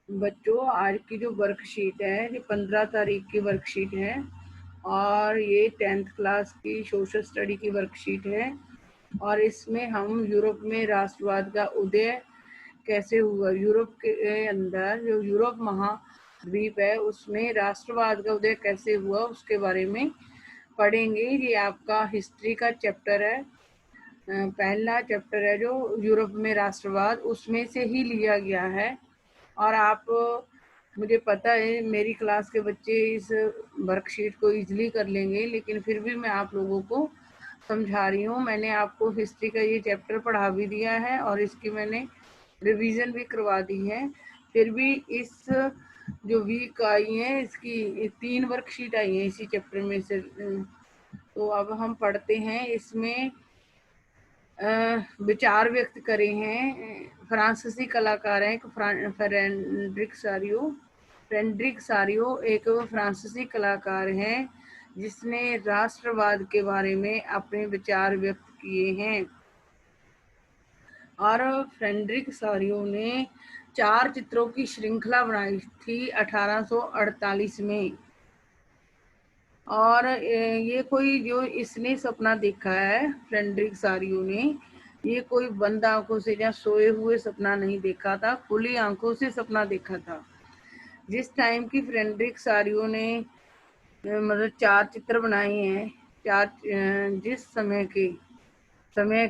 बच्चों, आज की जो वर्कशीट है ये 15 तारीख की वर्कशीट है और ये 10th क्लास की सोशल स्टडी की वर्कशीट है। और इसमें हम यूरोप में राष्ट्रवाद का उदय कैसे हुआ, यूरोप के अंदर जो यूरोप महाद्वीप है उसमें राष्ट्रवाद का उदय कैसे हुआ उसके बारे में पढ़ेंगे। ये आपका हिस्ट्री का चैप्टर है, पहला चैप्टर है जो यूरोप में राष्ट्रवाद, उसमें से ही लिया गया है। और आप, मुझे पता है मेरी क्लास के बच्चे इस वर्कशीट को इजीली कर लेंगे, लेकिन फिर भी मैं आप लोगों को समझा रही हूँ। मैंने आपको हिस्ट्री का ये चैप्टर पढ़ा भी दिया है और इसकी मैंने रिवीजन भी करवा दी है। फिर भी इस जो वीक आई है इसकी 3 वर्कशीट आई हैं इसी चैप्टर में से। तो अब हम पढ़ते हैं। इसमें विचार व्यक्त करे हैं फ्रांसीसी कलाकार हैं फ्रेडरिक सारियो एक फ्रांसीसी कलाकार हैं जिसने राष्ट्रवाद के बारे में अपने विचार व्यक्त किए हैं। और फ्रेडरिक सारियो ने 4 चित्रों की श्रृंखला बनाई थी 1848 में। और ये कोई जो इसने सपना देखा है फ्रेडरिक सारियो ने, ये कोई बंद आंखों से या सोए हुए सपना नहीं देखा था, खुली आंखों से सपना देखा था। जिस टाइम की फ्रेडरिक सारियो ने मतलब 4 चित्र बनाए हैं, 4 जिस समय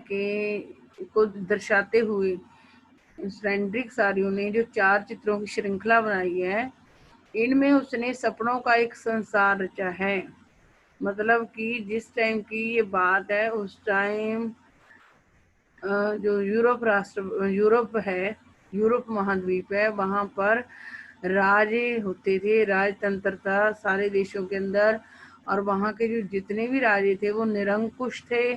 के को दर्शाते हुए फ्रेडरिक सारियो ने जो 4 चित्रों की श्रृंखला बनाई है, इनमें उसने सपनों का एक संसार रचा है। मतलब कि जिस टाइम की ये बात है उस टाइम जो यूरोप है, यूरोप महाद्वीप है, वहाँ पर राजे होते थे, राजतंत्र था सारे देशों के अंदर। और वहाँ के जो जितने भी राजे थे वो निरंकुश थे,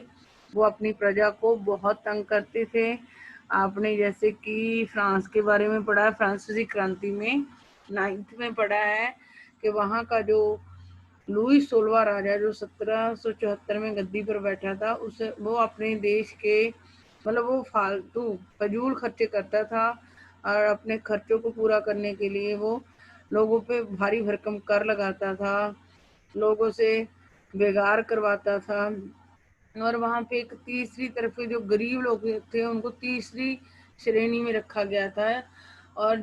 वो अपनी प्रजा को बहुत तंग करते थे। आपने जैसे कि फ्रांस के बारे में पढ़ा है, फ्रांसीसी क्रांति में 9th में पढ़ा है कि वहाँ का जो लुई 16वां राजा जो 1774 में गद्दी पर बैठा था, उसे वो अपने देश के मतलब वो फालतू फजूल खर्चे करता था और अपने खर्चों को पूरा करने के लिए वो लोगों पे भारी भरकम कर लगाता था, लोगों से बेगार करवाता था। और वहाँ पे एक तीसरी तरफ के जो गरीब लोग थे उनको तीसरी श्रेणी में रखा गया था, और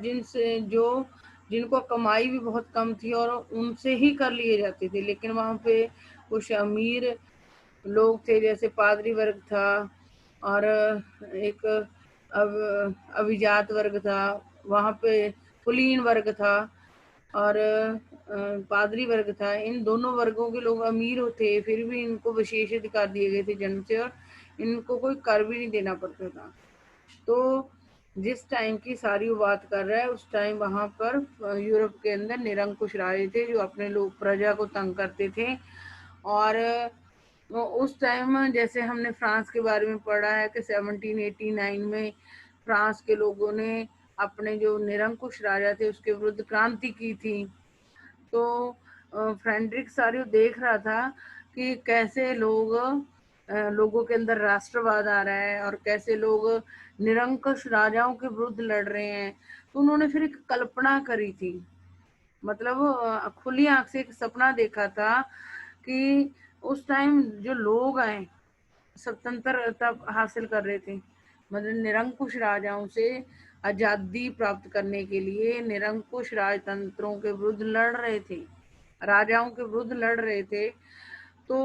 जिनको कमाई भी बहुत कम थी और उनसे ही कर लिए जाते थे। लेकिन वहाँ पे कुछ अमीर लोग थे, जैसे पादरी वर्ग था और एक अभिजात वर्ग था, वहाँ पे कुलीन वर्ग था और पादरी वर्ग था। इन दोनों वर्गों के लोग अमीर होते, फिर भी इनको विशेष अधिकार दिए गए थे जन्म से और इनको कोई कर भी नहीं देना पड़ता था। तो जिस टाइम की सारी बात कर रहा है उस टाइम वहाँ पर यूरोप के अंदर निरंकुश राजे थे जो अपने लोग प्रजा को तंग करते थे। और उस टाइम जैसे हमने फ्रांस के बारे में पढ़ा है कि 1789 में फ्रांस के लोगों ने अपने जो निरंकुश राजा थे उसके विरुद्ध क्रांति की थी। तो फ्रेडरिक सारियो देख रहा था कि कैसे लोगों के अंदर राष्ट्रवाद आ रहा है और कैसे लोग निरंकुश राजाओं के विरुद्ध लड़ रहे हैं। तो उन्होंने फिर एक कल्पना करी थी, मतलब खुली आंख से एक सपना देखा था कि उस टाइम जो लोग आए स्वतंत्रता हासिल कर रहे थे, मतलब निरंकुश राजाओं से आजादी प्राप्त करने के लिए निरंकुश राजतंत्रों के विरुद्ध लड़ रहे थे, राजाओं के विरुद्ध लड़ रहे थे। तो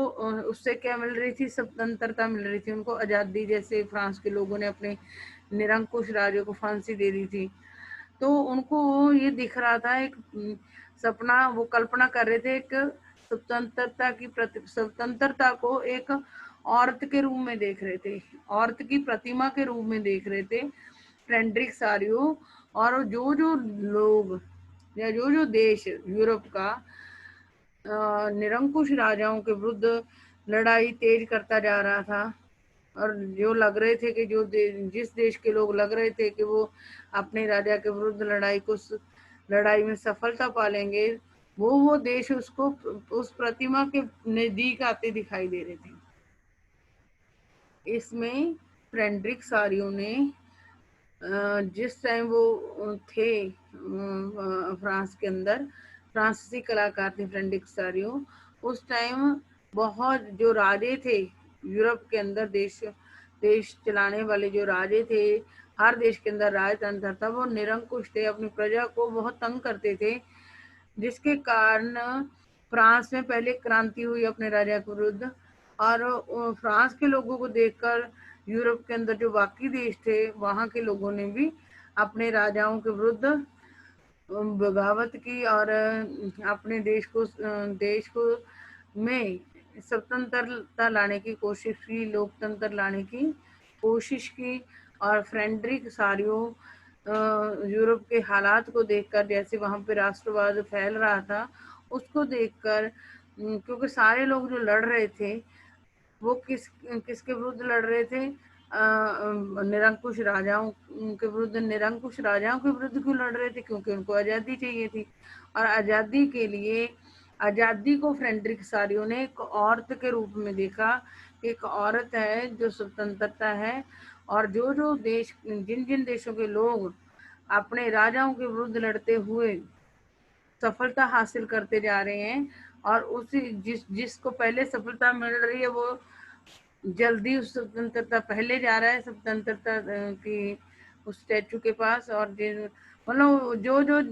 उससे क्या मिल रही थी, स्वतंत्रता मिल रही थी उनको, आजादी। जैसे फ्रांस के लोगों ने अपने निरंकुश राजा को फांसी दे दी थी, तो उनको ये दिख रहा था एक सपना, वो कल्पना कर रहे थे एक स्वतंत्रता को एक औरत के रूप में देख रहे थे, औरत की प्रतिमा के रूप में देख रहे थे फ्रेडरिक सारियो। और जो जो लोग या जो देश यूरोप का निरंकुश राजाओं के विरुद्ध लड़ाई तेज करता जा रहा था, और जो लग रहे थे कि जिस देश के लोग लग रहे थे कि वो अपने राजा के विरुद्ध लड़ाई में सफलता पा लेंगे, वो देश उसको उस प्रतिमा के नजदीक आते दिखाई दे रहे थे। इसमें फ्रेडरिक सारियो ने जिस टाइम वो थे फ्रांस के अंदर फ्रांसीसी कलाकार थे फ्रेडरिक सारियो। उस टाइम बहुत जो राजे थे यूरोप के अंदर, देश चलाने वाले जो राजे थे, हर देश के अंदर राजतंत्र था, वो निरंकुश थे, अपनी प्रजा को बहुत तंग करते थे, जिसके कारण फ्रांस में पहले क्रांति हुई अपने राजा के विरुद्ध। और फ्रांस के लोगों को देखकर यूरोप के अंदर जो बाकी देश थे वहां के लोगों ने भी अपने राजाओं के विरुद्ध बगावत की और अपने देश को में स्वतंत्रता लाने की कोशिश की, लोकतंत्र लाने की कोशिश की। और फ्रेडरिक सारियो यूरोप के हालात को देखकर, जैसे वहां पे राष्ट्रवाद फैल रहा था, उसको देखकर, क्योंकि सारे लोग जो लड़ रहे थे वो किसके विरुद्ध लड़ रहे थे? निरंकुश राजाओं के विरुद्ध। निरंकुश राजाओं के विरुद्ध क्यों लड़ रहे थे? क्योंकि उनको आजादी चाहिए थी। और आजादी के लिए, आजादी को फ्रेडरिक सारियो ने एक औरत के रूप में देखा। एक औरत है जो स्वतंत्रता है, और जो देश, जिन देशों के लोग अपने राजाओं के विरुद्ध लड़ते हुए सफलता हासिल करते जा रहे हैं, और उसी जिसको पहले सफलता मिल रही है वो जल्दी उस स्वतंत्रता पहले जा रहा है, स्वतंत्रता की उस स्टैचू के पास। और मतलब जो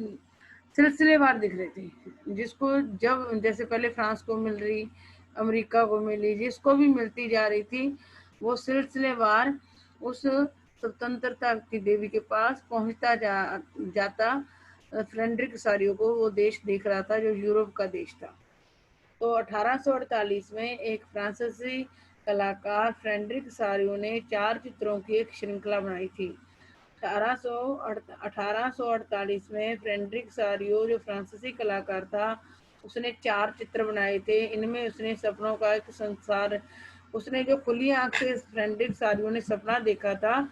सिलसिलेवार दिख रहे थे, जिसको जब जैसे पहले फ्रांस को मिल रही, अमेरिका को मिली, जिसको भी मिलती जा रही थी, वो सिलसिलेवार उस स्वतंत्रता की देवी के पास पहुंचता जाता। फ्रेडरिक सारियो को वो देश देख रहा था जो यूरोप का देश था। तो 1848 में एक फ्रांसीसी कलाकार फ्रेडरिक सारियो ने 4 चित्रों की एक श्रृंखला बनाई थी। 1848 में फ्रेडरिक सारियो जो फ्रांसीसी कलाकार था, उसने 4 चित्र बनाए थे। इनमें उसने सपनों का एक संसार, उसने जो खुली आंख से फ्रेडरिक सारियो ने सपना देखा था,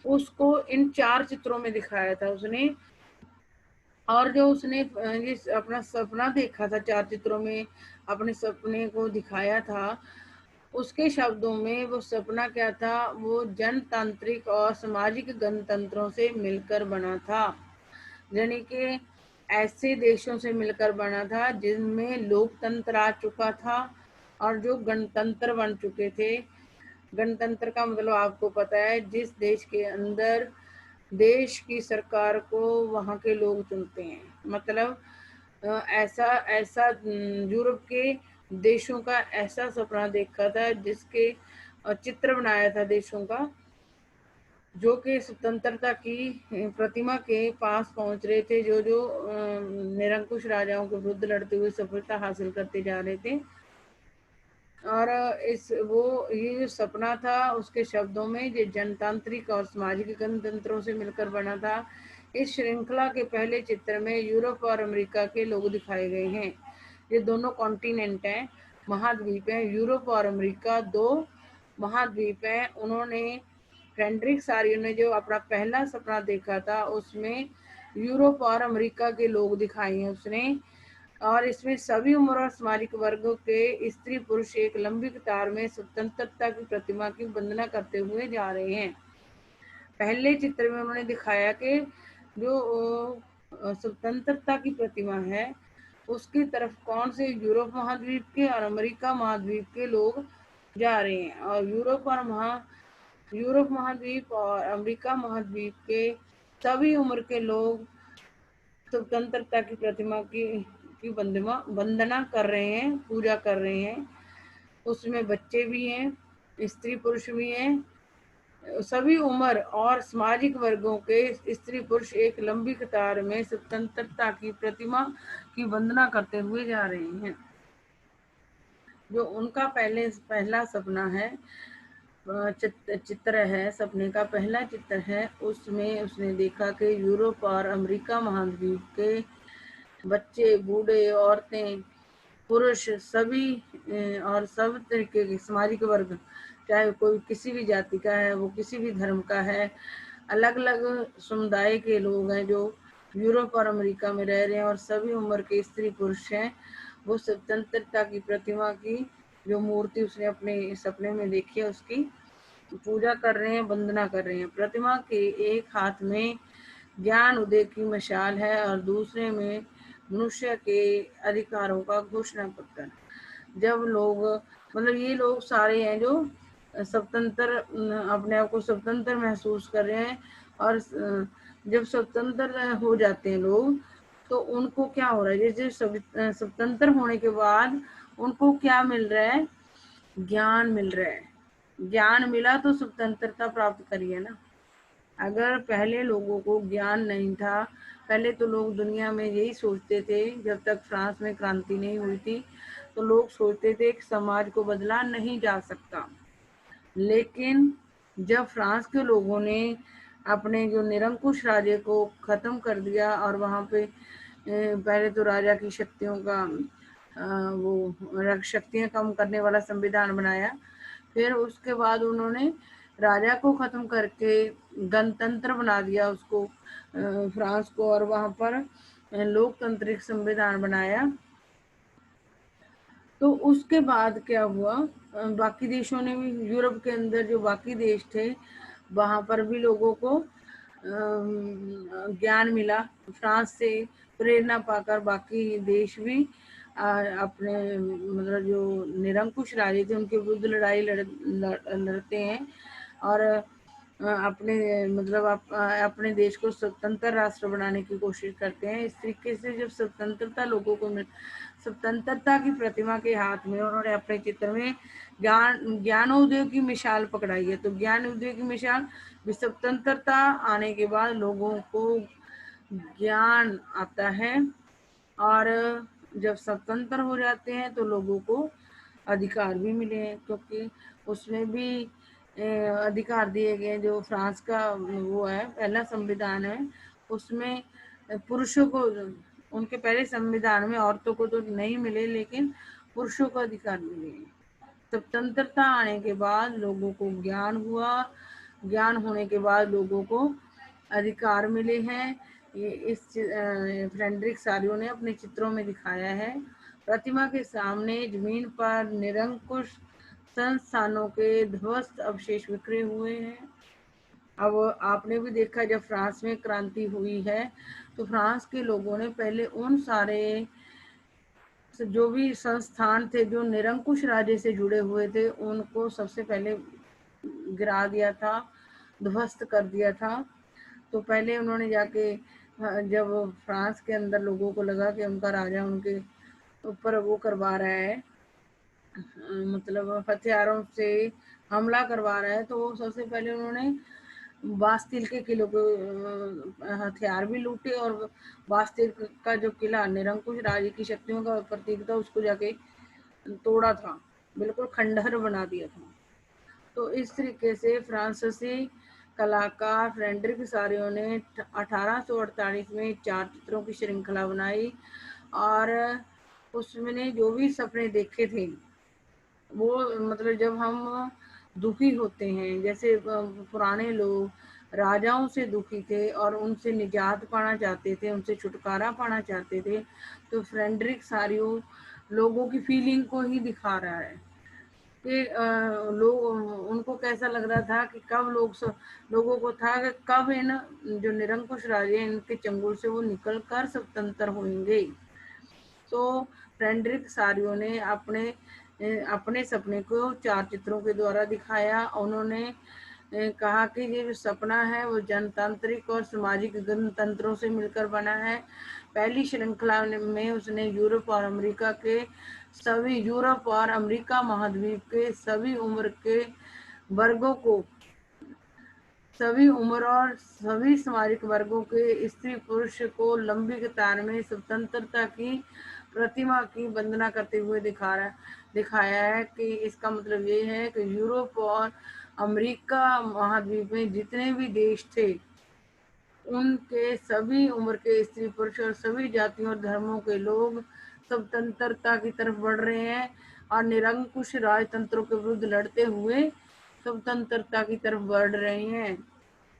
उसको इन 4 चित्रों में दिखाया था उसने। और जो उसने ये अपना सपना देखा था 4 चित्रों में, अपने सपने को दिखाया था, उसके शब्दों में वो सपना क्या था? वो जनतांत्रिक और सामाजिक गणतंत्रों से मिलकर बना था, यानी कि ऐसे देशों से मिलकर बना था जिनमें लोकतंत्र आ चुका था और जो गणतंत्र बन चुके थे। गणतंत्र का मतलब आपको पता है, जिस देश के अंदर देश की सरकार को वहाँ के लोग चुनते हैं। मतलब ऐसा ऐसा यूरोप के देशों का ऐसा सपना देखा था, जिसके चित्र बनाया था देशों का, जो कि स्वतंत्रता की प्रतिमा के पास पहुंच रहे थे, जो निरंकुश राजाओं के विरुद्ध लड़ते हुए सफलता हासिल करते जा रहे थे। और ये जो सपना था, उसके शब्दों में जो जनतांत्रिक और सामाजिक गणतंत्रों से मिलकर बना था। इस श्रृंखला के पहले चित्र में यूरोप और अमेरिका के लोग दिखाए गए हैं। ये दोनों कॉन्टिनेंट हैं, महाद्वीप हैं। यूरोप और अमेरिका 2 महाद्वीप हैं। उन्होंने फ्रेडरिक सारियो ने जो अपना पहला सपना देखा था, उसमें यूरोप और अमेरिका के लोग दिखाए हैं उसने। और इसमें सभी उम्र और सामाजिक वर्गों के स्त्री पुरुष एक लंबी कतार में स्वतंत्रता की प्रतिमा की वंदना करते हुए जा रहे हैं। पहले चित्र में उन्होंने दिखाया कि जो स्वतंत्रता की प्रतिमा है, उसकी तरफ कौन से यूरोप महाद्वीप के और अमेरिका महाद्वीप के लोग जा रहे हैं। और यूरोप महाद्वीप और अमेरिका महाद्वीप के सभी उम्र के लोग स्वतंत्रता की प्रतिमा की वंदना कर रहे हैं, पूजा कर रहे हैं। उसमें बच्चे भी हैं, स्त्री पुरुष भी हैं, सभी उम्र और सामाजिक वर्गों के स्त्री पुरुष एक लंबी कतार में स्वतंत्रता की प्रतिमा की वंदना करते हुए जा रहे हैं। जो उनका पहला सपना है, चित्र है, सपने का पहला चित्र है, उसमें उसने देखा कि यूरोप और अमेरिका महाद्वीप के बच्चे, बूढ़े, औरतें, पुरुष, सभी और सब तरीके के सामाजिक वर्ग, चाहे कोई किसी भी जाति का है, वो किसी भी धर्म का है, अलग अलग समुदाय के लोग हैं जो यूरोप और अमेरिका में रह रहे हैं, और सभी उम्र के स्त्री पुरुष हैं। वो स्वतंत्रता की प्रतिमा की जो मूर्ति उसने अपने सपने में देखी है, उसकी पूजा कर रहे हैं, वंदना कर रहे हैं। प्रतिमा के एक हाथ में ज्ञान उदय की मशाल है और दूसरे में मनुष्य के अधिकारों का घोषणा पत्र। जब लोग मतलब ये लोग सारे हैं जो स्वतंत्र अपने आप को स्वतंत्र महसूस कर रहे हैं, और जब स्वतंत्र हो जाते हैं लोग तो उनको क्या हो रहा है, जैसे स्वतंत्र होने के बाद उनको क्या मिल रहा है, ज्ञान मिल रहा है। ज्ञान मिला तो स्वतंत्रता प्राप्त करिए ना। अगर पहले लोगों को ज्ञान नहीं था, पहले तो लोग दुनिया में यही सोचते थे, जब तक फ्रांस में क्रांति नहीं हुई थी तो लोग सोचते थे कि समाज को बदला नहीं जा सकता। लेकिन जब फ्रांस के लोगों ने अपने जो निरंकुश राज्य को खत्म कर दिया और वहां पे पहले तो राजा की शक्तियों का वो शक्तियां कम करने वाला संविधान बनाया, फिर उसके बाद उन्होंने राजा को खत्म करके गणतंत्र बना दिया उसको, फ्रांस को, और वहां पर लोकतांत्रिक संविधान बनाया। तो उसके बाद क्या हुआ, बाकी देशों ने भी, यूरोप के अंदर जो बाकी देश थे वहां पर भी लोगों को ज्ञान मिला। फ्रांस से प्रेरणा पाकर बाकी देश भी अपने मतलब जो निरंकुश राज्य थे उनके विरुद्ध लड़ाई लड़ते हैं और अपने मतलब अपने देश को स्वतंत्र राष्ट्र बनाने की कोशिश करते हैं। इस तरीके से जब स्वतंत्रता लोगों को स्वतंत्रता की प्रतिमा के हाथ में उन्होंने अपने चित्र में ज्ञानोदय की मिसाल पकड़ाई है। तो ज्ञानोदय की मिसाल, स्वतंत्रता आने के बाद लोगों को ज्ञान आता है, और जब स्वतंत्र हो जाते हैं तो लोगों को अधिकार भी मिले हैं, क्योंकि उसमें भी अधिकार दिए गए। जो फ्रांस का वो है पहला संविधान है, उसमें पुरुषों को, उनके पहले संविधान में औरतों को तो नहीं मिले लेकिन पुरुषों को अधिकार मिले। स्वतंत्रता आने के बाद लोगों को ज्ञान हुआ, ज्ञान होने के बाद लोगों को अधिकार मिले हैं। ये इस फ्रेडरिक सारियो ने अपने चित्रों में दिखाया है। प्रतिमा के सामने जमीन पर निरंकुश संस्थानों के ध्वस्त अवशेष बिखरे हुए हैं। अब आपने भी देखा जब फ्रांस में क्रांति हुई है तो फ्रांस के लोगों ने पहले उन सारे जो भी संस्थान थे जो निरंकुश राज्य से जुड़े हुए थे उनको सबसे पहले गिरा दिया था, ध्वस्त कर दिया था। तो पहले उन्होंने जाके जब फ्रांस के अंदर लोगों को लगा कि उनका राजा उनके ऊपर वो करवा रहा है, मतलब हथियारों से हमला करवा रहा है, तो सबसे पहले उन्होंने बास्तिल के किले को हथियार भी लूटे और बास्तिल का जो किला निरंकुश राज्य की शक्तियों का प्रतीक था उसको जाके तोड़ा था, बिल्कुल खंडहर बना दिया था। तो इस तरीके से फ्रांसीसी कलाकार फ्रेडरिक सारियो ने 1848 में 4 चित्रों की श्रृंखला बनाई, और उसमें जो भी सपने देखे थे वो मतलब जब हम दुखी होते हैं, जैसे पुराने लोग राजाओं से दुखी थे और उनसे निजात पाना चाहते थे, उनसे छुटकारा पाना चाहते थे, तो फ्रेडरिक सारियो लोगों की फीलिंग को ही दिखा रहा है कि लोग उनको कैसा लग रहा था कि कब लोगों को था कि कब इन जो निरंकुश राजे इनके चंगुल से वो निकल कर स्वतंत्र होंगे। तो फ्रेडरिक सारियो ने अपने सपने को 4 चित्रों के द्वारा दिखाया। उन्होंने कहा कि ये जो सपना है वो जनतांत्रिक और सामाजिक गणतंत्रों से मिलकर बना है। पहली श्रृंखला में उसने यूरोप और अमेरिका महाद्वीप के सभी उम्र के वर्गों को, सभी उम्र और सभी सामाजिक वर्गों के स्त्री पुरुष को लंबी कतार में स्वतंत्रता की प्रतिमा की वंदना करते हुए दिखाया है। कि इसका मतलब ये है कि यूरोप और अमेरिका महाद्वीप में जितने भी देश थे उनके सभी उम्र के स्त्री पुरुष और सभी जातियों और धर्मों के लोग स्वतंत्रता की तरफ बढ़ रहे हैं और निरंकुश राजतंत्रों के विरुद्ध लड़ते हुए स्वतंत्रता की तरफ बढ़ रहे हैं।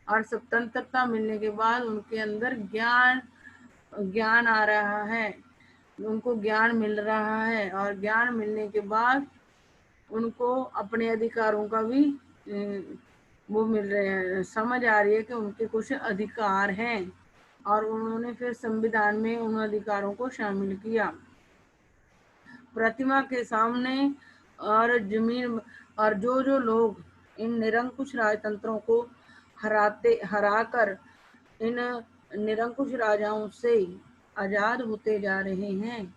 और स्वतंत्रता मिलने के बाद उनके अंदर ज्ञान आ रहा है, उनको ज्ञान मिल रहा है, और ज्ञान मिलने के बाद उनको अपने अधिकारों का भी वो मिल रहे हैं, समझ आ रही है कि उनके कुछ अधिकार हैं। और उन्होंने फिर संविधान में उन अधिकारों को शामिल किया। प्रतिमा के सामने और जमीन और जो जो लोग इन निरंकुश राजतंत्रों को हराकर इन निरंकुश राजाओं से आजाद होते जा रहे हैं,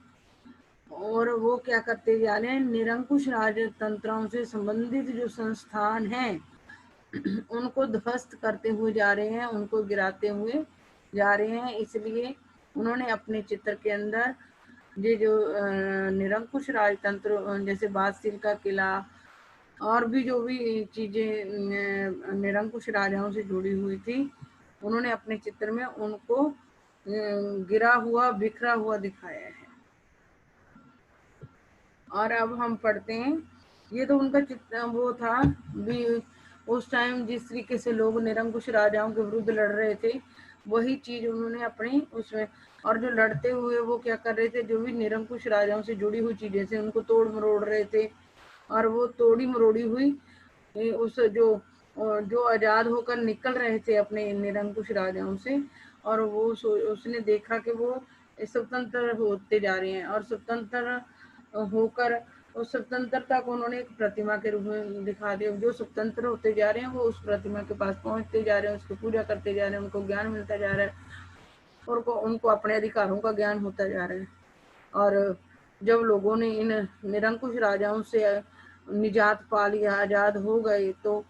और वो क्या करते जा रहे हैं, निरंकुश राजतंत्रों से संबंधित जो संस्थान हैं उनको ध्वस्त करते हुए जा रहे हैं, उनको गिराते हुए जा रहे हैं। इसलिए उन्होंने अपने चित्र के अंदर ये जो निरंकुश राजतंत्र जैसे बादशील का किला और भी जो भी चीजें निरंकुश राजाओं से जुड़ी हुई थी, उन्होंने अपने चित्र में उनको गिरा हुआ बिखरा हुआ दिखाया है। और अब हम पढ़ते हैं, ये तो उनका चित्र वो था भी, उस टाइम जिस तरीके से लोग निरंकुश राजाओं के विरुद्ध लड़ रहे थे, वही चीज उन्होंने अपनी उसमें, और जो लड़ते हुए वो क्या कर रहे थे, जो भी निरंकुश राजाओं से जुड़ी हुई चीजें थे उनको तोड़ मरोड़ रहे थे, और वो तोड़ी मरोड़ी हुई उस जो आजाद होकर निकल रहे थे अपने निरंकुश राजाओं से, और वो उसने देखा कि वो स्वतंत्र होते जा रहे हैं, और स्वतंत्र होकर उस स्वतंत्रता को उन्होंने एक प्रतिमा के रूप में दिखा दिया। जो स्वतंत्र होते जा रहे हैं वो उस प्रतिमा के पास पहुंचते जा रहे हैं, उसकी पूजा करते जा रहे हैं, उनको ज्ञान मिलता जा रहा है, और उनको अपने अधिकारों का ज्ञान होता जा रहा है। और जब लोगों ने इन निरंकुश राजाओं से निजात पा लिया, आजाद हो गए, तो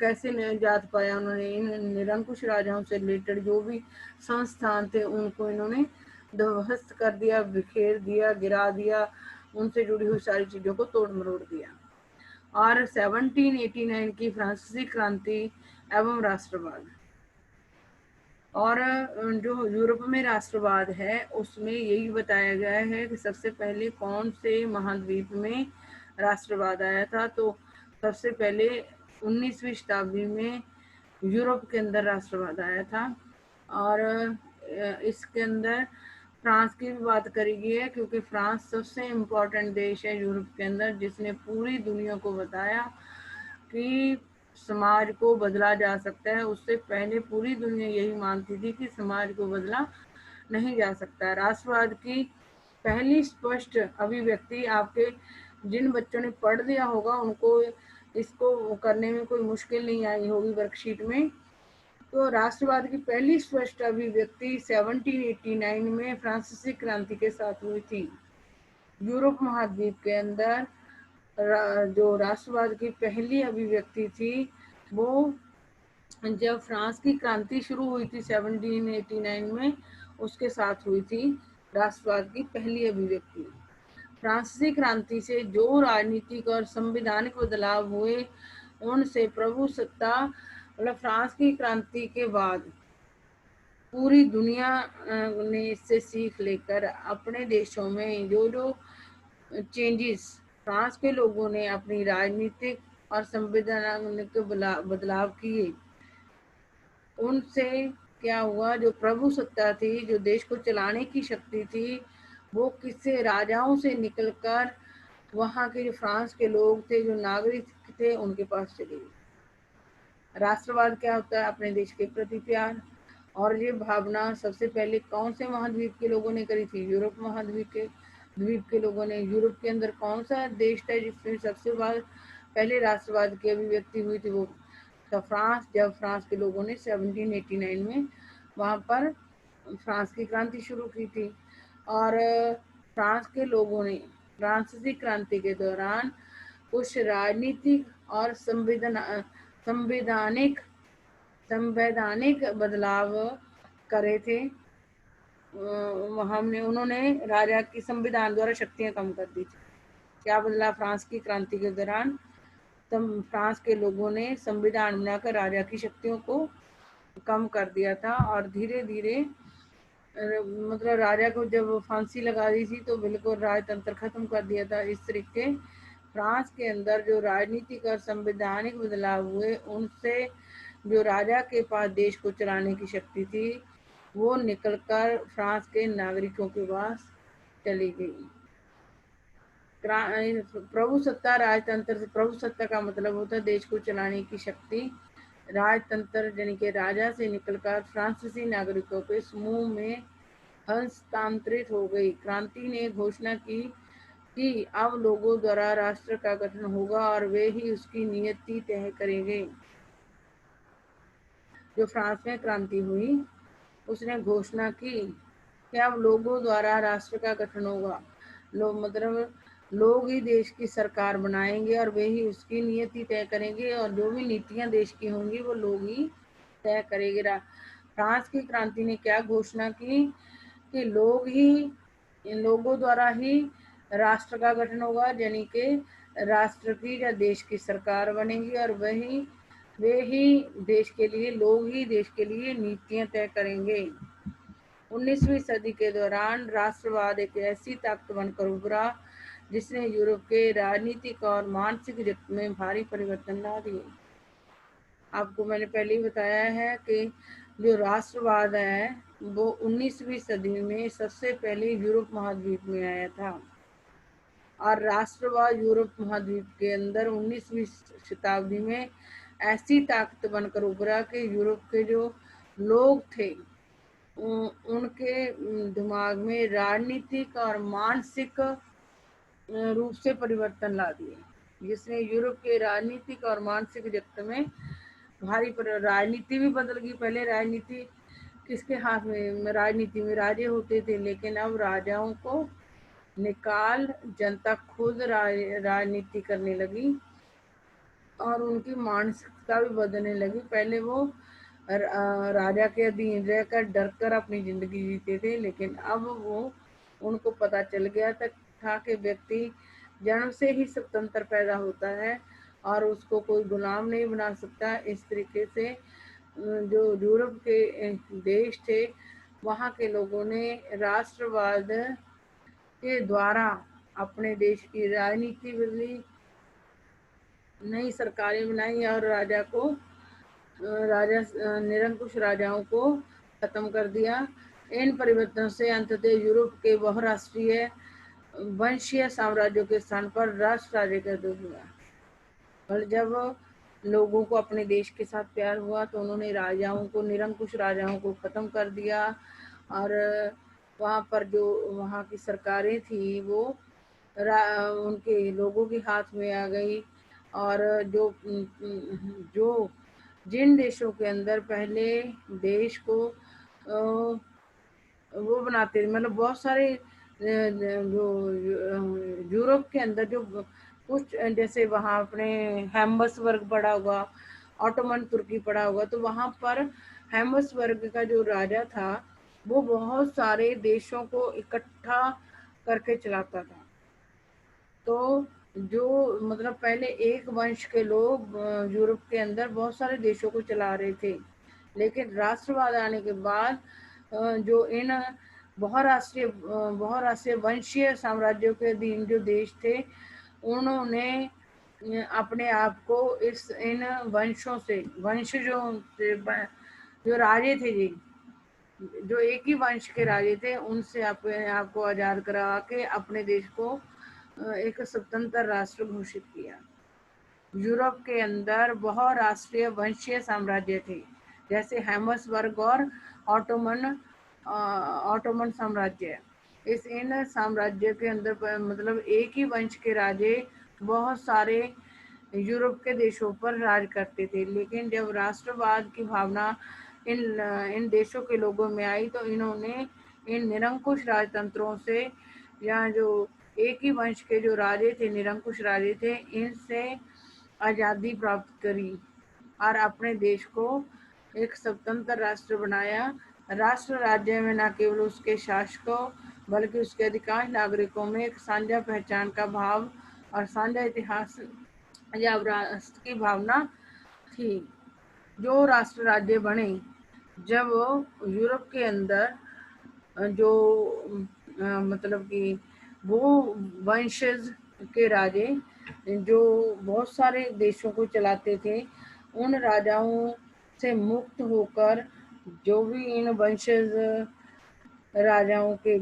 कैसे निजात पाया उन्होंने, इन निरंकुश राजाओं से रिलेटेड जो भी संस्थान थे उनको इन्होंने ध्वस्त कर दिया, बिखेर दिया, गिरा दिया, उनसे जुड़ी हुई सारी चीजों को तोड़ मरोड़ दिया। और 1789 की फ्रांसीसी क्रांति एवं राष्ट्रवाद, और जो यूरोप में राष्ट्रवाद है उसमें यही बताया गया है कि सबसे पहले कौन से महाद्वीप में राष्ट्रवाद आया था। तो सबसे पहले 19वीं शताब्दी में यूरोप के अंदर राष्ट्रवाद आया था, और इसके अंदर फ्रांस की भी बात करी गई है, क्योंकि फ्रांस सबसे इम्पोर्टेंट देश है यूरोप के अंदर, जिसने पूरी दुनिया को बताया कि समाज को बदला जा सकता है। उससे पहले पूरी दुनिया यही मानती थी कि समाज को बदला नहीं जा सकता। राष्ट्रवाद की पहली स्पष्ट अभिव्यक्ति, आपके जिन बच्चों ने पढ़ लिया होगा उनको इसको करने में कोई मुश्किल नहीं आई होगी वर्कशीट में। तो राष्ट्रवाद की पहली स्पष्ट अभिव्यक्ति 1789 में फ्रांसीसी क्रांति के साथ हुई थी। यूरोप महाद्वीप के अंदर जो राष्ट्रवाद की पहली अभिव्यक्ति थी वो जब फ्रांस की क्रांति शुरू हुई थी 1789 में, उसके साथ हुई थी राष्ट्रवाद की पहली अभिव्यक्ति। फ्रांसीसी क्रांति से जो राजनीतिक और संवैधानिक बदलाव हुए उनसे प्रभुसत्ता, मतलब फ्रांस की क्रांति के बाद पूरी दुनिया ने इससे सीख लेकर अपने देशों में जो जो चेंजेस फ्रांस के लोगों ने अपनी राजनीतिक और संवैधानिक बदलाव किए, उनसे क्या हुआ, जो प्रभुसत्ता थी, जो देश को चलाने की शक्ति थी, वो किससे, राजाओं से निकलकर वहाँ के जो फ्रांस के लोग थे, जो नागरिक थे, उनके पास चले गए। राष्ट्रवाद क्या होता है, अपने देश के प्रति प्यार, और ये भावना सबसे पहले कौन से महाद्वीप के लोगों ने करी थी, यूरोप महाद्वीप के लोगों ने। यूरोप के अंदर कौन सा देश था जिसमें सबसे पहले राष्ट्रवाद की अभिव्यक्ति हुई थी, वो था फ्रांस। जब फ्रांस के लोगों ने 1789 में वहाँ पर फ्रांस की क्रांति शुरू की थी, और फ्रांस के लोगों ने फ्रांसीसी क्रांति के दौरान कुछ राजनीतिक और संवैधानिक बदलाव करे थे। उन्होंने राजा की संविधान द्वारा शक्तियां कम कर दी थी। क्या बदला फ्रांस की क्रांति के दौरान, फ्रांस के लोगों ने संविधान बनाकर राजा की शक्तियों को कम कर दिया था, और धीरे धीरे मतलब राजा को जब फांसी लगा दी थी तो बिल्कुल राजतंत्र खत्म कर दिया था। इस तरीके फ्रांस के अंदर जो राजनीतिक और संवैधानिक बदलाव हुए, उनसे जो राजा के पास देश को चलाने की शक्ति थी वो निकलकर फ्रांस के नागरिकों के पास चली गई। प्रभुसत्ता, राजतंत्र से प्रभुसत्ता का मतलब होता है देश को चलाने की शक्ति, राजतंत्र यानी कि राजा से निकलकर फ्रांसीसी नागरिकों के समूह में हस्तांतरित हो गई। क्रांति ने घोषणा की कि अब लोगों द्वारा राष्ट्र का गठन होगा और वे ही उसकी नियति तय करेंगे। जो फ्रांस में क्रांति हुई, उसने घोषणा की कि अब लोगों द्वारा राष्ट्र का गठन होगा। मतलब लोग ही देश की सरकार बनाएंगे और वे ही उसकी नियति तय करेंगे, और जो भी नीतियां देश की होंगी वो लोग ही तय करेंगे। फ्रांस की क्रांति ने क्या घोषणा की कि लोगों द्वारा ही राष्ट्र का गठन होगा, यानी कि राष्ट्र की या देश की सरकार बनेगी, और वे ही देश के लिए, लोग ही देश के लिए नीतियां तय करेंगे। 19वीं सदी के दौरान राष्ट्रवाद एक ऐसी ताकत बनकर उभरा जिसने यूरोप के राजनीतिक और मानसिक जगत में भारी परिवर्तन ला दिए। आपको मैंने पहले ही बताया है कि जो राष्ट्रवाद है वो 19वीं सदी में सबसे पहले यूरोप महाद्वीप में आया था, और राष्ट्रवाद यूरोप महाद्वीप के अंदर 19वीं शताब्दी में ऐसी ताकत बनकर उभरा कि यूरोप के जो लोग थे उनके दिमाग में राजनीतिक और मानसिक रूप से परिवर्तन ला दिए, जिसने यूरोप के राजनीतिक और मानसिक जगत में भारी राजनीति भी बदल गई। पहले राजनीति किसके हाथ में, राजनीति में राजे होते थे, लेकिन अब राजाओं को निकाल जनता खुद राजनीति करने लगी और उनकी मानसिकता भी बदलने लगी। पहले वो राजा के अधीन रहकर डर कर अपनी जिंदगी जीते थे, लेकिन अब वो उनको पता चल गया था कि व्यक्ति जन्म से ही स्वतंत्र पैदा होता है और उसको कोई गुलाम नहीं बना सकता। इस तरीके से जो यूरोप के देश थे वहाँ के लोगों ने राष्ट्रवाद के द्वारा अपने देश की राजनीति बदली, नई सरकारें बनाई और निरंकुश राजाओं को खत्म कर दिया। इन परिवर्तनों से अंततः यूरोप के बहुराष्ट्रीय वंशीय साम्राज्यों के स्थान पर राष्ट्र राज्य का उदय हुआ। और जब लोगों को अपने देश के साथ प्यार हुआ तो उन्होंने निरंकुश राजाओं को खत्म कर दिया, और वहाँ पर जो वहाँ की सरकारें थी वो उनके लोगों के हाथ में आ गई। और जिन देशों के अंदर पहले देश को वो बनाते, मतलब बहुत सारे जो यूरोप के अंदर जो कुछ, जैसे वहाँ अपने हैम्बर्सबर्ग पड़ा होगा, ऑटोमन तुर्की पड़ा होगा, तो वहाँ पर हैम्बर्सबर्ग का जो राजा था वो बहुत सारे देशों को इकट्ठा करके चलाता था। तो जो मतलब पहले एक वंश के लोग यूरोप के अंदर बहुत सारे देशों को चला रहे थे, लेकिन राष्ट्रवाद आने के बाद जो इन बहुराष्ट्रीय वंशीय साम्राज्यों के अधीन जो देश थे उन्होंने अपने आप को इन वंशजों से जो राजे थे जी, जो एक ही वंश के राजे थे, उनसे अपने आप को आजाद करा के अपने देश को एक स्वतंत्र राष्ट्र घोषित किया। यूरोप के अंदर बहुराष्ट्रीय वंशीय साम्राज्य थे, जैसे हैम्बर्सबर्ग और ऑटोमन साम्राज्य। इन साम्राज्य के अंदर मतलब एक ही वंश के राजे बहुत सारे यूरोप के देशों पर राज करते थे, लेकिन जब राष्ट्रवाद की भावना इन देशों के लोगों में आई तो इन्होंने इन निरंकुश राजतंत्रों से, या जो एक ही वंश के जो राजे थे, निरंकुश राजे थे, इनसे आज़ादी प्राप्त करी और अपने देश को एक स्वतंत्र राष्ट्र बनाया। राष्ट्र राज्य में न केवल उसके शासकों बल्कि उसके अधिकांश नागरिकों में एक साझा पहचान का भाव और साझा इतिहास या राष्ट्र की भावना थी। जो राष्ट्र राज्य बने, जब यूरोप के अंदर जो मतलब कि वो वंशज के राजे जो बहुत सारे देशों को चलाते थे, उन राजाओं से मुक्त होकर जो भी इन वंशज राजाओं के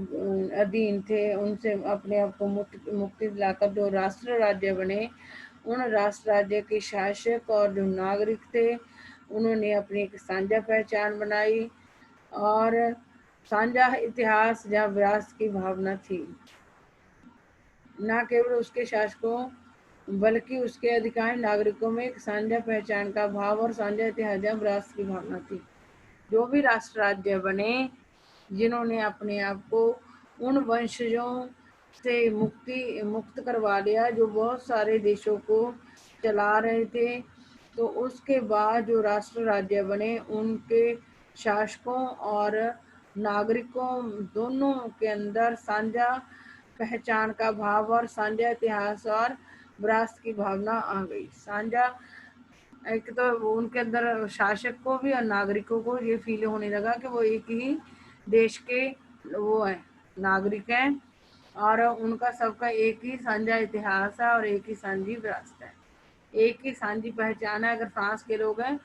अधीन थे उनसे अपने आप को मुक्ति दिलाकर जो राष्ट्र राज्य बने, उन राष्ट्र राज्य के शासक और जो नागरिक थे उन्होंने अपनी एक साझा पहचान बनाई और साझा इतिहास या विरासत की भावना थी। न केवल उसके शासकों बल्कि उसके अधिकांश नागरिकों में एक साझा पहचान का भाव और साझा इतिहास या विरासत की भावना थी। जो भी राष्ट्र राज्य बने, जिन्होंने अपने आप को उन वंशजों से मुक्त करवा लिया जो बहुत सारे देशों को चला रहे थे, तो उसके बाद जो राष्ट्र राज्य बने उनके शासकों और नागरिकों दोनों के अंदर साझा पहचान का भाव और साझा इतिहास और विरासत की भावना आ गई। साझा एक तो उनके अंदर शासक को भी और नागरिकों को ये फील होने लगा कि वो एक ही देश के वो है, नागरिक हैं और उनका सबका एक ही साझा इतिहास है और एक ही साझी विरासत है, एक ही साझी पहचान है। अगर फ्रांस के लोग हैं,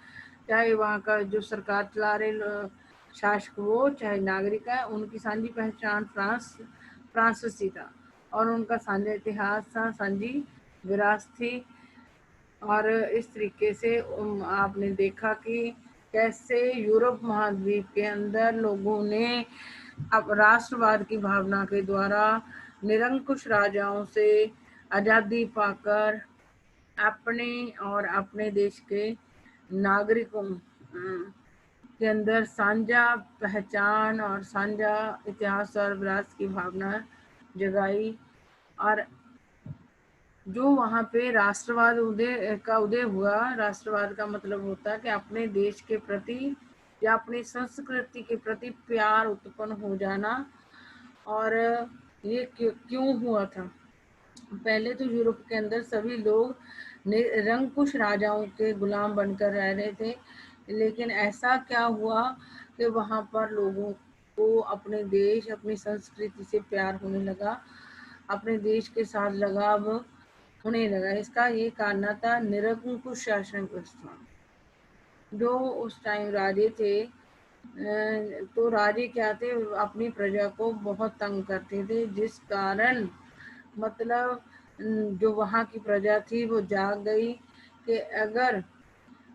चाहे वहाँ का जो सरकार चला रहे शासक वो चाहे नागरिक है, उनकी साझी पहचान फ्रांसीसी था और उनका साझा इतिहास था, साझी विरासत थी। और इस तरीके से आपने देखा कि कैसे यूरोप महाद्वीप के अंदर लोगों ने अब राष्ट्रवाद की भावना के द्वारा निरंकुश राजाओं से आज़ादी पाकर अपने और अपने देश के नागरिकों के अंदर साझा पहचान और साझा इतिहास और विरासत की भावना जगाई। और जो वहाँ पे राष्ट्रवाद उदय हुआ, राष्ट्रवाद का मतलब होता है कि अपने देश के प्रति या अपनी संस्कृति के प्रति प्यार उत्पन्न हो जाना। और ये क्यों हुआ था? पहले तो यूरोप के अंदर सभी लोग निरंकुश राजाओं के गुलाम बनकर रह रहे थे, लेकिन ऐसा क्या हुआ कि वहाँ पर लोगों को अपने देश, अपनी संस्कृति से प्यार होने लगा, अपने देश के साथ लगाव होने लगा। इसका ये कारण था निरंकुश शासन व्यवस्था। जो उस टाइम राजे थे, तो राजे क्या थे, अपनी प्रजा को बहुत तंग करते थे, जिस कारण मतलब जो वहाँ की प्रजा थी वो जाग गई कि अगर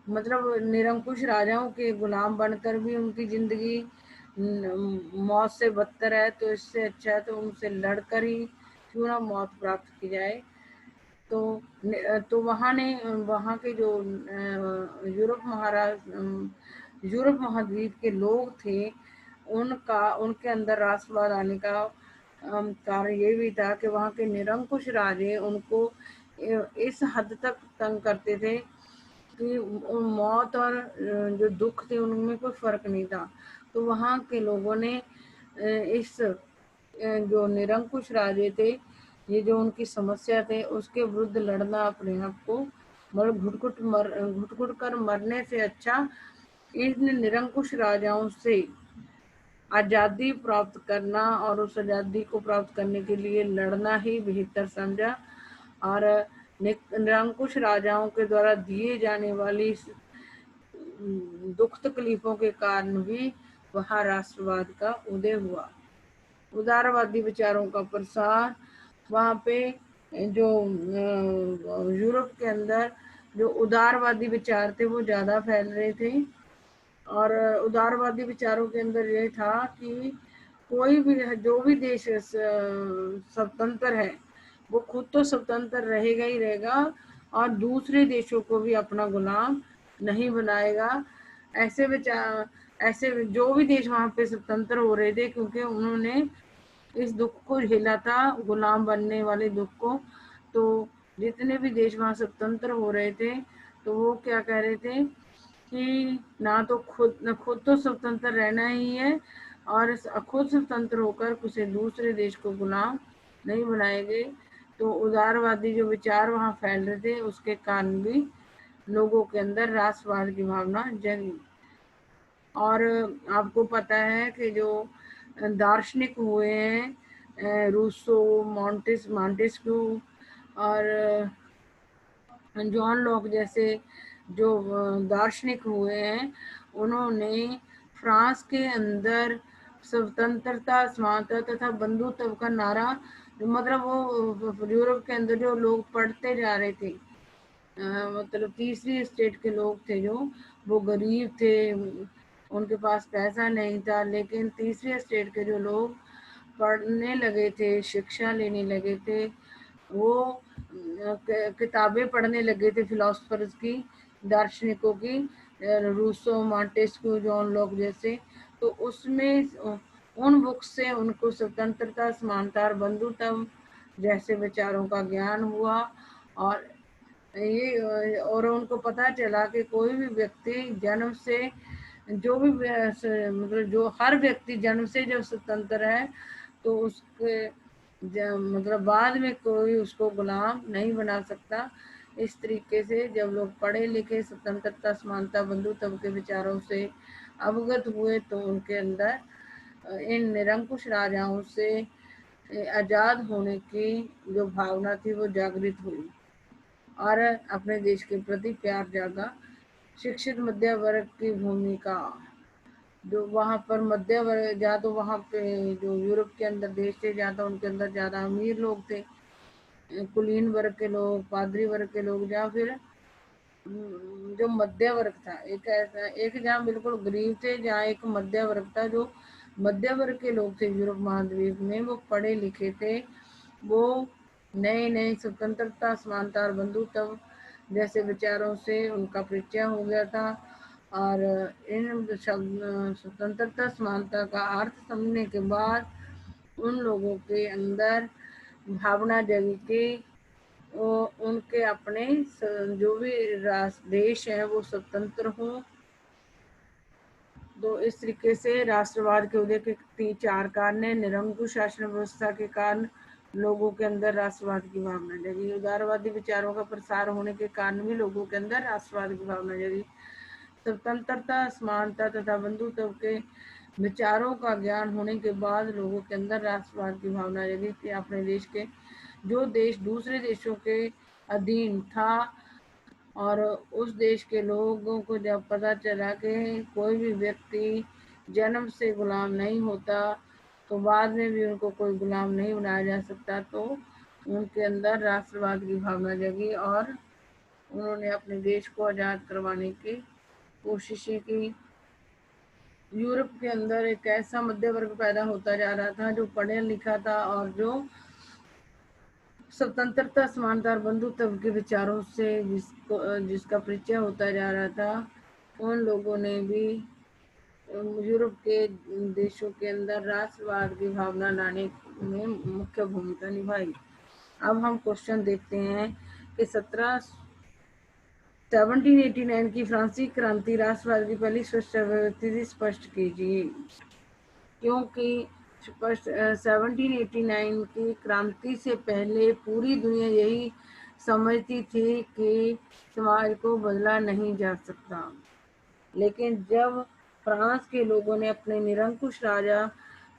मतलब निरंकुश राजाओं के गुलाम बनकर भी उनकी जिंदगी मौत से बदतर है, तो इससे अच्छा है तो उनसे लड़कर ही क्यों ना मौत प्राप्त की जाए। तो वहाँ के जो यूरोप महाद्वीप के लोग थे, उनके अंदर राष्ट्रवाद आने का कारण ये भी था कि वहाँ के निरंकुश राजे उनको इस हद तक तंग करते थे कि मौत और जो दुख थे उनमें कोई फर्क नहीं था। तो वहाँ के लोगों ने इस जो निरंकुश राजे थे, ये जो उनकी समस्या थे उसके विरुद्ध लड़ना अपने आप को घुट घुट कर मरने से अच्छा इन निरंकुश राजाओं से आज़ादी प्राप्त करना और उस आज़ादी को प्राप्त करने के लिए लड़ना ही बेहतर समझा। और निरंकुश राजाओं के द्वारा दिए जाने वाली दुख तकलीफों के कारण भी वहाँ राष्ट्रवाद का उदय हुआ। उदारवादी विचारों का प्रसार, वहाँ पे जो यूरोप के अंदर जो उदारवादी विचार थे वो ज़्यादा फैल रहे थे। और उदारवादी विचारों के अंदर ये था कि कोई भी जो भी देश स्वतंत्र है वो खुद तो स्वतंत्र रहेगा ही रहेगा और दूसरे देशों को भी अपना गुलाम नहीं बनाएगा। ऐसे जो भी देश वहाँ पे स्वतंत्र हो रहे थे, क्योंकि उन्होंने इस दुख को झेला था, गुलाम बनने वाले दुख को, तो जितने भी देश वहाँ स्वतंत्र हो रहे थे तो वो क्या कह रहे थे कि ना तो खुद तो स्वतंत्र रहना ही है और खुद स्वतंत्र होकर किसी दूसरे देश को गुलाम नहीं बनाएंगे। तो उदारवादी जो विचार वहाँ फैल रहे थे उसके कारण भी लोगों के अंदर राष्ट्रवाद की भावना जगी। और आपको पता है कि जो दार्शनिक हुए हैं रूसो, मॉन्टेस्क्यू और जॉन लॉक जैसे जो दार्शनिक हुए हैं, उन्होंने फ्रांस के अंदर स्वतंत्रता, समानता तथा बंधुत्व का नारा, मतलब वो यूरोप के अंदर जो लोग पढ़ते जा रहे थे, मतलब तीसरी स्टेट के लोग थे जो वो गरीब थे, उनके पास पैसा नहीं था, लेकिन तीसरे स्टेट के जो लोग पढ़ने लगे थे, शिक्षा लेने लगे थे, वो किताबें पढ़ने लगे थे फिलोसफर्स की, दार्शनिकों की, रूसो, मॉन्टेस्क्यू, जॉन लॉक जैसे। तो उसमें उन बुक्स से उनको स्वतंत्रता, समानता और बंधुत्व जैसे विचारों का ज्ञान हुआ। और ये और उनको पता चला कि कोई भी व्यक्ति जन्म से जो भी मतलब जो हर व्यक्ति जन्म से जब स्वतंत्र है, तो उसके मतलब बाद में कोई उसको गुलाम नहीं बना सकता। इस तरीके से जब लोग पढ़े लिखे, स्वतंत्रता, समानता, बंधुत्व के विचारों से अवगत हुए, तो उनके अंदर इन निरंकुश राजाओं से आजाद होने की जो भावना थी वो जागृत हुई और अपने देश के प्रति प्यार जागा। शिक्षित मध्य वर्ग की भूमिका, जो वहाँ पर मध्य वर्ग, जहाँ तो वहाँ पे जो यूरोप के अंदर देश थे, जहाँ तो उनके अंदर ज़्यादा अमीर लोग थे, कुलीन वर्ग के लोग, पादरी वर्ग के लोग, या फिर जो मध्य वर्ग था, एक ऐसा एक जहाँ बिल्कुल गरीब थे, जहाँ एक मध्य वर्ग था। जो मध्य वर्ग के लोग थे यूरोप महाद्वीप में, वो पढ़े लिखे थे, वो नए नए स्वतंत्रता, समानता और बंधुत्व जैसे विचारों से उनका परिचय हो गया था। और इन स्वतंत्रता, समानता का अर्थ समझने के बाद उन लोगों के अंदर भावना जगी कि वो उनके अपने जो भी राष्ट्र देश है वो स्वतंत्र हों। तो इस तरीके से राष्ट्रवाद के उदय के 3-4 कारण है। निरंकुश शासन व्यवस्था के कारण लोगों के अंदर राष्ट्रवाद की भावना जगी। उदारवादी विचारों का प्रसार होने के कारण भी लोगों के अंदर राष्ट्रवाद की भावना जगी। स्वतंत्रता, समानता तथा बंधुत्व के विचारों का ज्ञान होने के बाद लोगों के अंदर राष्ट्रवाद की भावना जगी कि अपने देश के जो देश दूसरे देशों के अधीन था, और उस देश के लोगों को जब पता चला कि कोई भी व्यक्ति जन्म से गुलाम नहीं होता, तो बाद में भी उनको कोई गुलाम नहीं बनाया जा सकता, तो उनके अंदर राष्ट्रवाद की भावना जगी और उन्होंने अपने देश को आज़ाद करवाने की कोशिशें की। यूरोप के अंदर एक ऐसा मध्य वर्ग पैदा होता जा रहा था जो पढ़ा लिखा था और जो स्वतंत्रता, समानता और बंधुत्व के विचारों से जिसका परिचय होता जा रहा था। उन लोगों ने भी यूरोप के देशों के अंदर राष्ट्रवाद की भावना लाने में मुख्य भूमिका निभाई। अब हम क्वेश्चन देखते हैं कि 1789 की फ्रांसीसी क्रांति राष्ट्रवाद की पहली स्पष्ट अभिव्यक्ति स्पष्ट कीजिए। क्योंकि 1789 की क्रांति से पहले पूरी दुनिया यही समझती थी कि समाज को बदला नहीं जा सकता, लेकिन जब फ्रांस के लोगों ने अपने निरंकुश राजा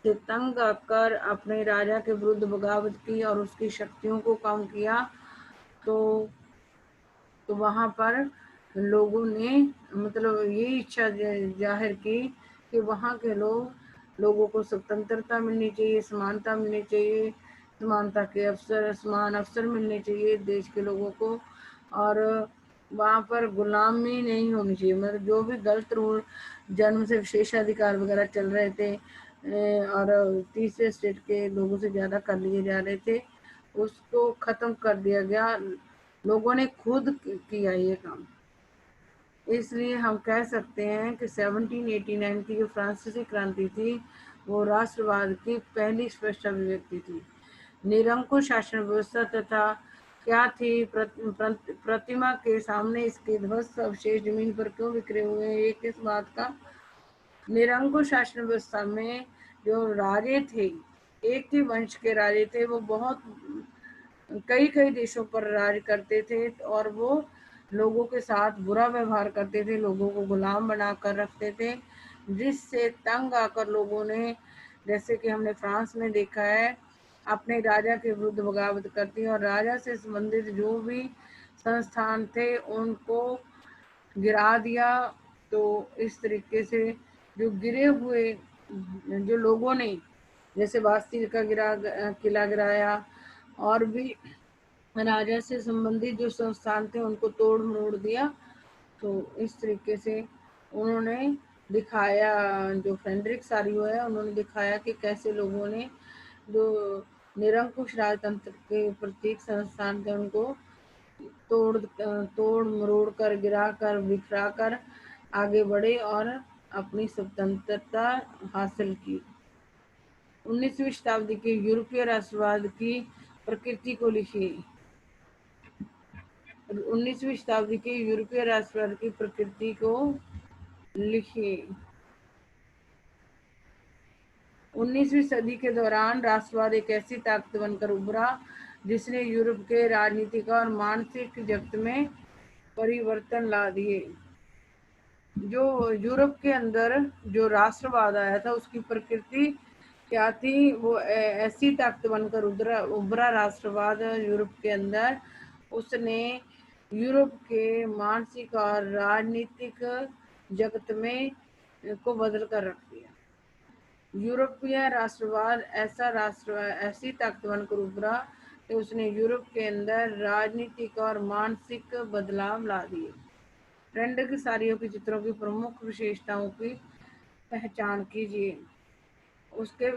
से तंग आकर अपने राजा के विरुद्ध बगावत की और उसकी शक्तियों को कम किया, तो वहाँ पर लोगों ने मतलब ये इच्छा जाहिर की कि वहाँ के लोगों को स्वतंत्रता मिलनी चाहिए, समानता मिलनी चाहिए, समानता के अवसर, समान अवसर मिलने चाहिए देश के लोगों को, और वहाँ पर गुलामी नहीं होनी चाहिए। मतलब जो भी गलत रूल, जन्म से विशेषाधिकार वगैरह चल रहे थे और तीसरे स्टेट के लोगों से ज़्यादा कर लिए जा रहे थे, उसको ख़त्म कर दिया गया। लोगों ने खुद किया ये काम। इसलिए हम कह सकते हैं कि 1789 की जो फ्रांसीसी क्रांति थी वो राष्ट्रवाद की पहली स्पष्ट अभिव्यक्ति थी। निरंकुश शासन व्यवस्था तथा क्या थी, प्रतिमा के सामने इसके ध्वस्त अवशेष जमीन पर क्यों बिखरे हुए हैं, ये किस बात का। निरंकुश शासन व्यवस्था में जो राजे थे, एक ही वंश के राजे थे, वो बहुत कई कई देशों पर राज करते थे और वो लोगों के साथ बुरा व्यवहार करते थे, लोगों को गुलाम बनाकर रखते थे, जिससे तंग आकर लोगों ने, जैसे कि हमने फ्रांस में देखा है, अपने राजा के विरुद्ध बगावत करती और राजा से संबंधित जो भी संस्थान थे उनको गिरा दिया। तो इस तरीके से जो गिरे हुए जो लोगों ने, जैसे बास्ती का किला गिराया, और भी राजा से संबंधित जो संस्थान थे उनको तोड़ मरोड़ दिया। तो इस तरीके से उन्होंने दिखाया, जो फ्रेडरिक सारियो है उन्होंने दिखाया कि कैसे लोगों ने जो निरंकुश राजतंत्र के प्रतीक संस्थान थे उनको तोड़ मरोड़ कर, गिरा कर, बिखरा कर आगे बढ़े और अपनी स्वतंत्रता हासिल की। 19वीं शताब्दी के यूरोपीय राष्ट्रवाद की प्रकृति को लिखिए। 19वीं शताब्दी के यूरोपीय राष्ट्रवाद की प्रकृति को लिखिए। 19वीं सदी के दौरान राष्ट्रवाद एक ऐसी ताकत बनकर उभरा जिसने यूरोप के राजनीतिक और मानसिक जगत में परिवर्तन ला दिए। जो यूरोप के अंदर जो राष्ट्रवाद आया था उसकी प्रकृति क्या थी? वो ऐसी ताकत बनकर उभरा राष्ट्रवाद यूरोप के अंदर, उसने यूरोप के मानसिक और राजनीतिक जगत में को बदल कर रख दिया। यूरोपीय राष्ट्रवाद ऐसी ताकत बनकर उभरा कि उसने यूरोप के अंदर राजनीतिक और मानसिक बदलाव ला दिए। फ्रेडरिक सारियो के चित्रों की प्रमुख विशेषताओं की पहचान कीजिए। उसके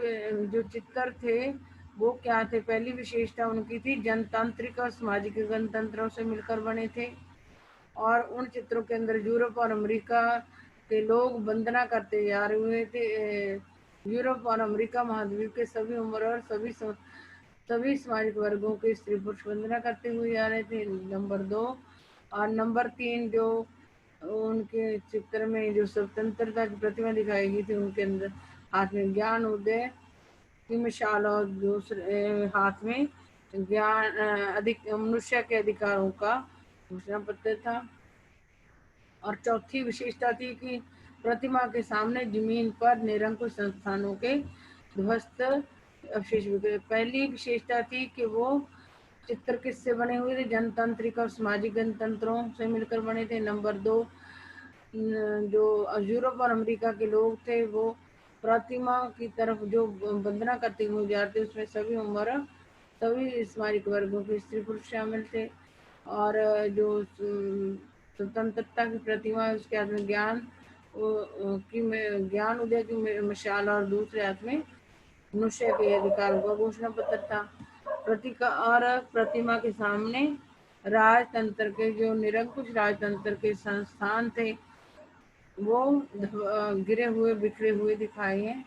जो चित्र थे वो क्या थे? पहली विशेषता उनकी थी जनतांत्रिक और सामाजिक गणतंत्रों से मिलकर बने थे, और उन चित्रों के अंदर यूरोप और अमेरिका के लोग वंदना करते जा रहे हुए थे। यूरोप और अमेरिका महाद्वीप के सभी उम्र और सभी सामाजिक वर्गों के स्त्री पुरुष वंदना करते हुए जा रहे थे। नंबर 2 और नंबर 3 जो उनके चित्र में जो स्वतंत्रता की प्रतिमा दिखाई गई थी, उनके अंदर हाथ में ज्ञान उदय की मिसाल और दूसरे हाथ में ज्ञान अधिक मनुष्य के अधिकारों का घोषणा पत्र था। और चौथी विशेषता थी कि प्रतिमा के सामने जमीन पर निरंकुश संस्थानों के ध्वस्त अवशेष। पहली विशेषता थी कि वो चित्र किससे बने हुए थे? जनतांत्रिक और सामाजिक गणतंत्रों से मिलकर बने थे। नंबर 2 जो यूरोप और अमेरिका के लोग थे वो प्रतिमा की तरफ जो वंदना करते हुए जाते, उसमें सभी उम्र सभी सामाजिक वर्गों के स्त्री पुरुष शामिल थे। और जो स्वतंत्रता की प्रतिमा है उसके हाथ में ज्ञान उदय की मशाल और दूसरे हाथ में मनुष्य के अधिकारों का घोषणा पत्र था। प्रतिमा के सामने राजतंत्र के जो निरंकुश राजतंत्र के संस्थान थे वो गिरे हुए बिखरे हुए दिखाए हैं।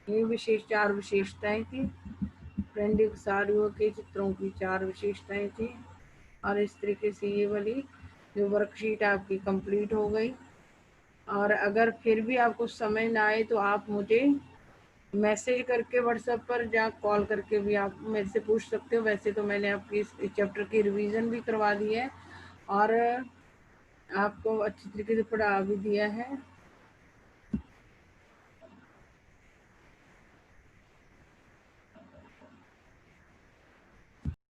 ये 4 विशेषताएं थी। फ्रेडरिक सारियो के चित्रों की 4 विशेषताएं थी। और इस तरीके से ये वाली जो वर्कशीट आपकी कंप्लीट हो गई। और अगर फिर भी आपको समझ ना आए तो आप मुझे मैसेज करके व्हाट्सएप पर या कॉल करके भी आप मेरे से पूछ सकते हो। वैसे तो मैंने आपकी इस चैप्टर की रिवीजन भी करवा दी है और आपको अच्छी तरीके से पढ़ा भी दिया है।